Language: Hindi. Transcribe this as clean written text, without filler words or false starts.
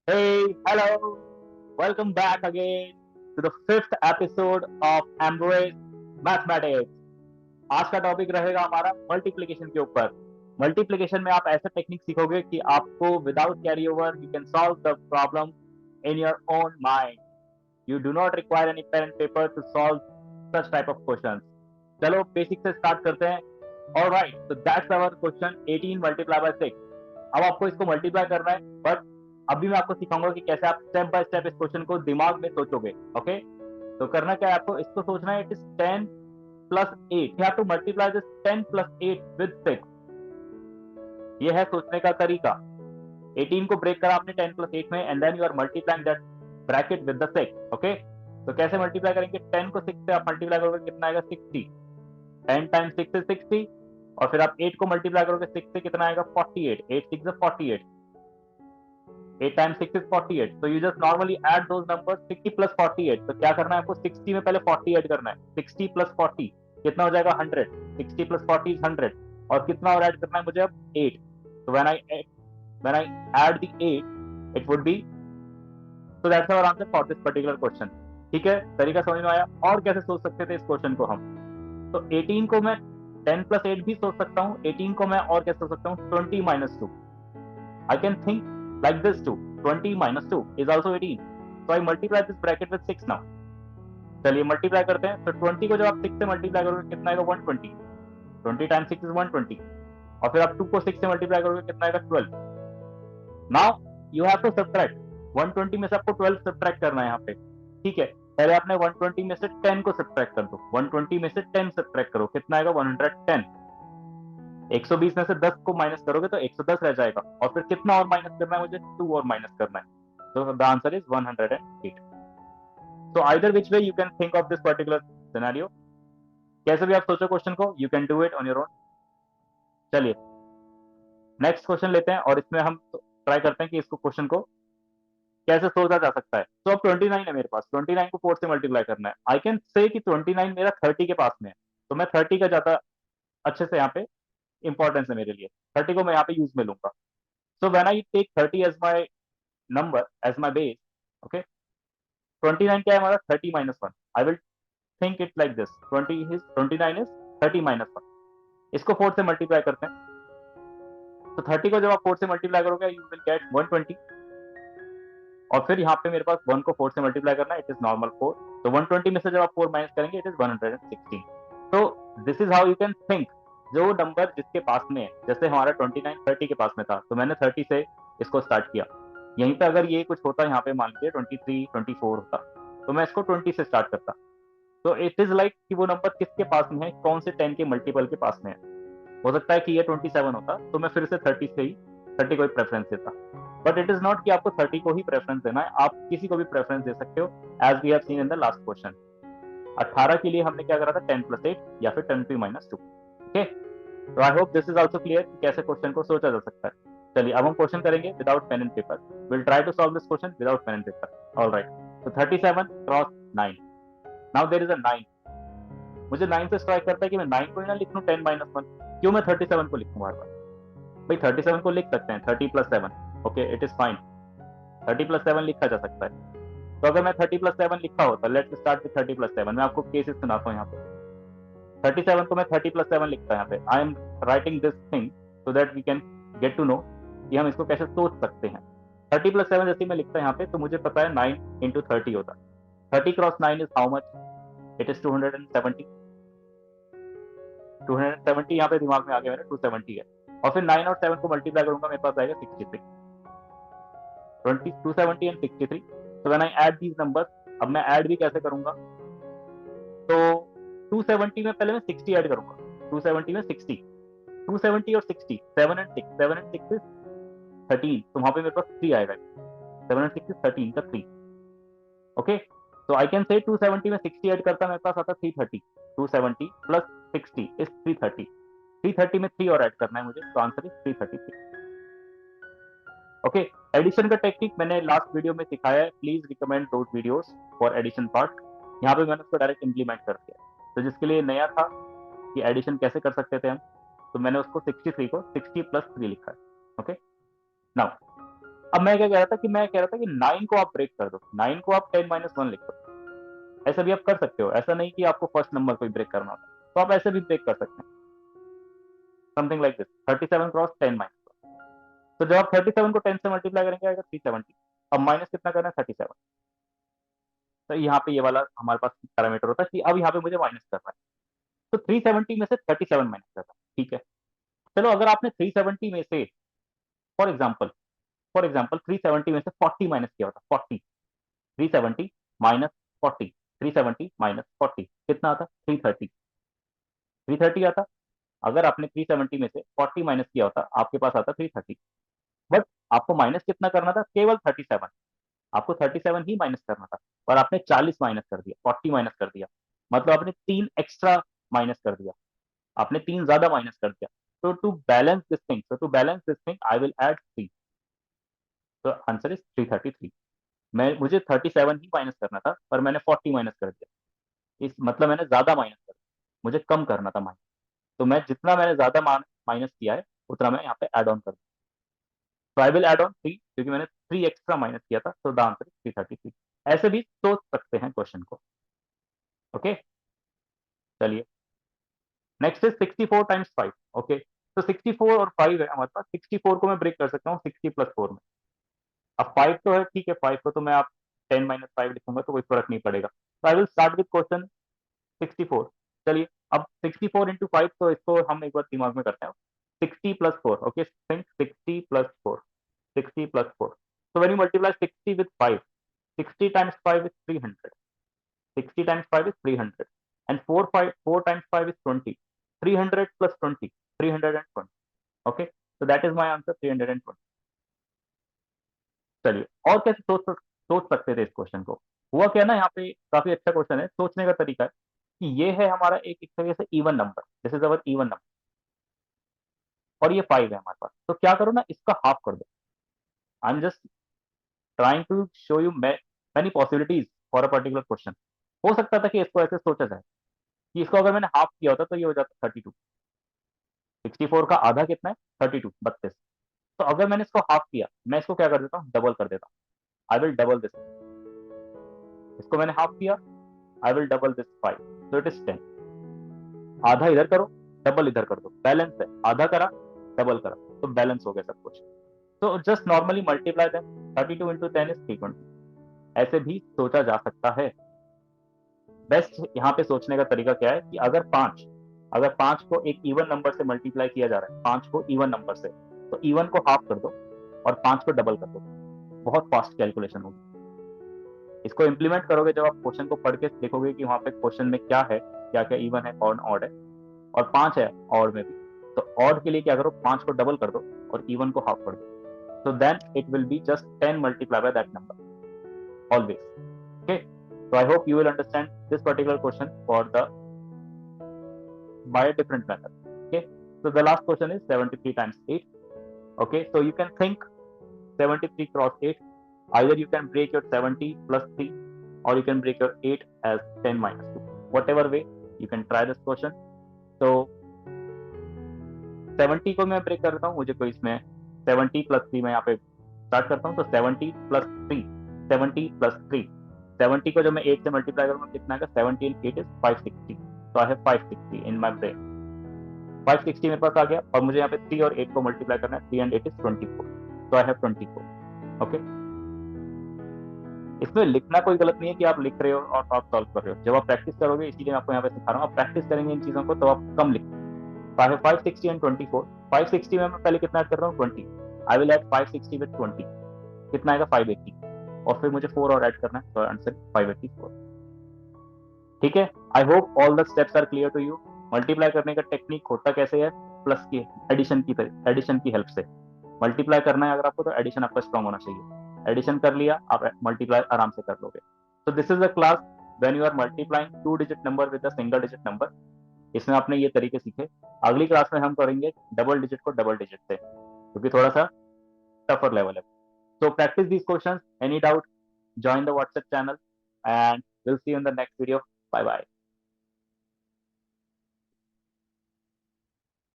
Hey, hello. Welcome back again to the fifth episode of Embrace Mathematics. आज का टॉपिक रहेगा हमारा मल्टीप्लिकेशन के ऊपर। मल्टीप्लिकेशन में आप ऐसे टेक्निक सीखोगे कि आपको without carry over you can solve the problem in your own mind. You do not require any pen and paper to solve such type of questions. चलो बेसिक से स्टार्ट करते हैं। Alright, so that's our question 18 multiply by 6। अब आपको इसको मल्टीप्लाई करना है, बट अभी मैं आपको सिखाऊंगा कि कैसे आप स्टेप बाय स्टेप इस क्वेश्चन को दिमाग में सोचोगे। ओके, तो करना क्या है, आपको इसको सोचना है। It is 10 plus 8। You have to multiply this 10 plus 8 with 6। ये है सोचने का तरीका। 18 को ब्रेक करा आपने 10 प्लस 8 में, and then you are multiplying that bracket with the 6। Okay, तो कैसे मल्टीप्लाई करेंगे? 10 को 6 से आप मल्टीप्लाई करोगे, कितना आएगा? 60। 10 टाइम्स 6 इज 60। और फिर आप 8 को मल्टीप्लाई करोगे 6 से, कितना आएगा? 48। 8 6 is 48। 8 times 6 is 48. So you just normally add those numbers 60 plus 48. तो क्या करना है आपको? 60 में पहले 40 ऐड करना है। 60 plus 40 कितना हो जाएगा? 100। 60 plus 40 is 100। और कितना और ऐड करना है मुझे अब? 8। So when I add the 8, it would be, so that's our answer for this particular question। ठीक है, तरीका समझ में आया? और कैसे सोच सकते थे इस क्वेश्चन को हम? तो 18 को मैं 10 plus 8 भी सोच सकता हूँ। 18 को मैं और कैसे सोच सकता हूँ? 20 minus 2। I can think like this too. 20 minus 2 is also 18. So I multiply this bracket with 6 now. चलिए मल्टीप्लाई करते हैं। तो 20 को जब आप 6 से मल्टीप्लाई करोगे, कितना आएगा? 120। 20 टाइम्स 6 इज 120। और फिर आप 2 को 6 से मल्टीप्लाई करोगे, कितना आएगा? 12। Now you have to subtract. 120 में से आपको 12 सब्ट्रैक्ट करना है यहाँ पे। ठीक है, पहले आपने 120 में से 10 को सब्ट्रैक्ट कर दो। 120 में से 10 सब्ट्रैक्ट करो, कितना आएगा? 110। 120 में से 10 को माइनस करोगे तो 110 रह जाएगा। और फिर कितना और माइनस करना है मुझे? 2 और माइनस करना है। तो the answer is 108। So either which way you can think of this particular scenario. कैसे भी आप सोचो क्वेश्चन को, you can do it on your own. चलिए नेक्स्ट क्वेश्चन लेते हैं, और इसमें हम ट्राई करते हैं कि इसको क्वेश्चन को कैसे सोचा जा सकता है। तो अब 29 है मेरे पास। 29 को 4 से मल्टीप्लाई करना है। आई कैन से कि 29 मेरा 30 के पास में है, तो मैं 30 का ज्यादा अच्छे से यहाँ पे इंपॉर्टेंस है मेरे लिए। 30 को मैं यहाँ पे यूज में लूंगा। So when I take 30 as my number, as my base, okay, 29 क्या है हमारा? 30 minus 1। I will think it like this, 29 is 30 minus 1। इसको 4 से मल्टीप्लाई करते हैं। तो 30 को जब आप 4 से मल्टीप्लाई करोगे, यू विल गेट 120। और फिर यहाँ पे मेरे पास 1 को 4 से मल्टीप्लाई करना है, इट इज नॉर्मल 4। तो 120 में से जब आप 4 माइनस करेंगे, इट इज 116। तो this is how you can think. जो नंबर जिसके पास में है, जैसे हमारा 29 30 के पास में था, तो मैंने 30 से इसको स्टार्ट किया। यहीं पे अगर ये कुछ होता, यहाँ पे मान लीजिए 23 24 होता, तो मैं इसको 20 से स्टार्ट करता। तो इट इज लाइक कि वो नंबर किसके पास में है, कौन से 10 के मल्टीपल के पास में है। हो सकता है कि ये 27 होता, तो मैं फिर से 30 से ही 30 को ही प्रेफरेंस देता। बट इट इज नॉट कि आपको 30 को ही प्रेफरेंस देना है, आप किसी को भी प्रेफरेंस दे सकते हो, as we have seen in the last question. 18 के लिए हमने क्या करा था? 10 प्लस 8 या फिर 10 p माइनस 2। ओके, तो I hope this is also clear कि कैसे क्वेश्चन को सोचा जा सकता है। चलिए अब हम क्वेश्चन करेंगे without pen and paper. Will try to solve this question without pen and paper. Alright, तो 37 cross 9। Now there is a 9। मुझे 9 से स्ट्राइक करता है कि मैं 9 को ही ना लिख लूं 10 माइनस 1। क्यों मैं 37 को लिखूं बार बार? भाई 37 को लिख सकते हैं, 30 plus 7। Okay, it is fine. 30 plus 7 लिखा जा सकता है। तो अगर मैं 30 प्लस 7 लिखा होता, लेट्स स्टार्ट विद 30 प्लस 7। मैं आपको केसेस सुनाता हूँ यहाँ पे। 37 को मैं 30 प्लस 7 लिखता है यहाँ पे। I am writing this thing so that we can get to know कि हम इसको कैसे सोच सकते हैं। 30 प्लस 7 जैसे मैं लिखता है यहाँ पे, तो मुझे पता है 9 इंटू 30 होता है। 30 cross 9 is how much? It is 270। 270 यहाँ पे दिमाग में आ गया मेरे, 270 है। और फिर 9 और 7 को मल्टीप्लाई करूंगा, मेरे पास आएगा 63। 270 एंड 63। तो when I add these numbers, अब मैं ऐड भी कैसे करूंगा? तो 270 में पहले मैं 60 ऐड करूंगा। 270 में 60, 270 और 60, 7 एंड 6, 7 एंड 6 इज 13। तो वहां पे मेरे पास 3 आएगा। 7 एंड 6 इज 13 का 3। ओके, तो आई कैन से 270 में 60 ऐड करता, मेरे पास आता 330। 270 प्लस 60 इज 330। 330 में 3 और ऐड करना है मुझे, तो आंसर इज 333। ओके, एडिशन का टेक्निक मैंने लास्ट वीडियो में सिखाया है। Please recommend those videos for addition part. यहाँ पे मैंने उसको डायरेक्ट इंप्लीमेंट कर दिया। तो जिसके लिए नया था कि एडिशन कैसे कर सकते थे हम, तो मैंने उसको 63 को 60 प्लस 3 लिखा है। ओके, नाउ अब मैं क्या कह रहा था कि 9 को आप ब्रेक कर दो, 9 को आप 10-1 लिख दो। ऐसा भी आप कर सकते हो, ऐसा नहीं कि आपको फर्स्ट नंबर को ही ब्रेक करना होता, तो आप ऐसे भी ब्रेक कर सकते हैं, समथिंग लाइक दिस, 37 क्रॉस 10-। तो जब आप 37 को 10 से मल्टीप्लाई करेंगे आएगा 370। अब माइनस कितना करना है, 37। तो यहाँ पे ये वाला हमारे पास पैरामीटर होता है कि अब यहाँ पे मुझे माइनस करना है, तो 370 में से 37 माइनस करना है, ठीक है। चलो अगर आपने 370 में से फॉर एग्जाम्पल 370 में से 40 माइनस किया होता, 40, 370 माइनस 40, 370 माइनस 40 कितना आता, 330, 330 आता। अगर आपने 370 में से 40 माइनस किया होता, आपके पास आता 330। बट आपको माइनस कितना करना था, केवल 37, आपको 37 ही माइनस करना था, और आपने 40 माइनस कर दिया, 40 माइनस कर दिया, मतलब आपने 3 एक्स्ट्रा माइनस कर दिया, आपने 3 ज्यादा माइनस कर दिया। तो to balance this thing I will add 3। तो आंसर इज 333। मुझे 37 ही माइनस करना था, पर मैंने 40 माइनस कर दिया, इस मतलब मैंने ज्यादा माइनस कर दिया, मुझे कम करना था माइनस। तो मैं जितना मैंने ज्यादा माइनस किया है उतना मैं यहाँ पे एड ऑन कर दूँ। तो आई विल एड ऑन 3, क्योंकि मैंने 3 एक्स्ट्रा माइनस किया था, तो द आंसर इज 333। ऐसे भी सोच सकते हैं क्वेश्चन को। ओके, चलिए नेक्स्ट इज 64 टाइम्स 5। ओके, तो 64 और 5 है हमारे पास, 64 को मैं ब्रेक कर सकता हूँ 60 प्लस 4 में। अब 5 तो है, ठीक है, 5 को तो मैं आप 10-5 लिखूंगा तो कोई फर्क नहीं पड़ेगा। तो I will start with question 64। चलिए, अब 64 इंटू 5, तो इसको हम एक बार दिमाग में करते हैं। 60 plus 4, okay, 60 plus 4, 60 plus 4। So when you multiply 60 with 5, 60 times 5 is 300. 60 times 5 is 300. And 4 times 5 is 20. 300 plus 20, 320. Okay, so that is my answer, 320. चलिए, और कैसे सोच सकते थे इस क्वेश्चन को। हुआ क्या ना, यहाँ पे काफी अच्छा क्वेश्चन है, सोचने का तरीका है कि ये है हमारा एक तरीके से even number, this is our even number, और ये 5 है हमारे पास। तो क्या करो ना, इसका हाफ कर दो। I am just trying to show you many possibilities for a particular question. हो सकता था कि इसको ऐसे सोचा जाए कि इसको अगर मैंने हाफ किया होता तो ये हो जाता 32। 64 का आधा कितना है, 32, 32। तो अगर मैंने इसको हाफ किया, मैं इसको क्या कर देता हूँ, डबल कर देता हूँ। आई विल डबल दिस, इसको मैंने हाफ किया, I will double this 5, so it is 10। आधा इधर करो, डबल इधर कर दो, बैलेंस है, आधा करा डबल करा तो बैलेंस हो गया सब कुछ। तो just normally multiply them, 32 into 10 is 320। ऐसे भी सोचा जा सकता है। बेस्ट यहाँ पे सोचने का तरीका क्या है कि अगर पांच को एक इवन नंबर से मल्टीप्लाई किया जा रहा है, 5 को इवन नंबर से, तो इवन को हाफ कर दो और 5 को डबल कर दो, बहुत फास्ट कैलकुलेशन होगी। इसको इंप्लीमेंट करोगे, जब आप क्वेश्चन को पढ़ के देखोगे कि वहां पे क्वेश्चन में क्या है, क्या क्या इवन है, कौन ऑड है, और 5 है ऑड में भी, तो ऑड के लिए क्या करो, 5 को डबल कर दो और इवन को हाफ कर दो, so then it will be just 10 multiplied by that number always. Okay, so I hope you will understand this particular question for the by a different method. Okay, so the last question is 73 times 8. Okay, so you can think 73 cross 8. Either you can break your 70 plus 3, or you can break your 8 as 10 minus 2. Whatever way, you can try this question. So 70 को मैं ब्रेक कर देता हूँ, मुझे कोई इसमें 70 प्लस 3 मैं यहाँ पे स्टार्ट करता हूँ, तो 70 प्लस 3, 70 प्लस 3, 70 को जब मैं 8 से मल्टीप्लाई करूंगा कितना आएगा, 70 इन 8 इज 560। तो I have 560 in my brain, 560 मेरे पास आ गया, और मुझे यहाँ पे 3 और 8 को मल्टीप्लाई करना है, 3 एंड 8 इज 24, तो आई हैव 24। ओके, इसमें लिखना कोई गलत नहीं है कि आप लिख रहे हो और आप सॉल्व कर रहे हो, जब आप प्रैक्टिस करोगे, इसीलिए मैं आपको यहाँ पे सिखा रहा हूँ, आप प्रैक्टिस करेंगे इन चीजों को तो आप कम लिख। So I have 560 and 24. 560 में मैं पहले कितना ऐड कर रहा हूँ, 20. I will add 560 with 20. कितना आएगा, 580, और फिर मुझे 4 और ऐड करना है, तो आंसर 584। ठीक है, I hope all the steps are clear to you. Multiply करने का टेक्निक होता कैसे है, प्लस की एडिशन की हेल्प से मल्टीप्लाई करना है। अगर आपको, तो एडिशन आपका स्ट्रॉन्ग होना चाहिए, एडिशन कर लिया, आप मल्टीप्लाई आराम से कर लोगे। तो this is a class when you are multiplying 2 digit number with a single digit number. इसमें आपने ये तरीके सीखे। अगली क्लास में हम करेंगे डबल डिजिट को डबल डिजिट से, क्योंकि थोड़ा सा टफर लेवल है। So practice these questions. Any doubt, join the WhatsApp channel, and we'll see you in the next video. Bye bye.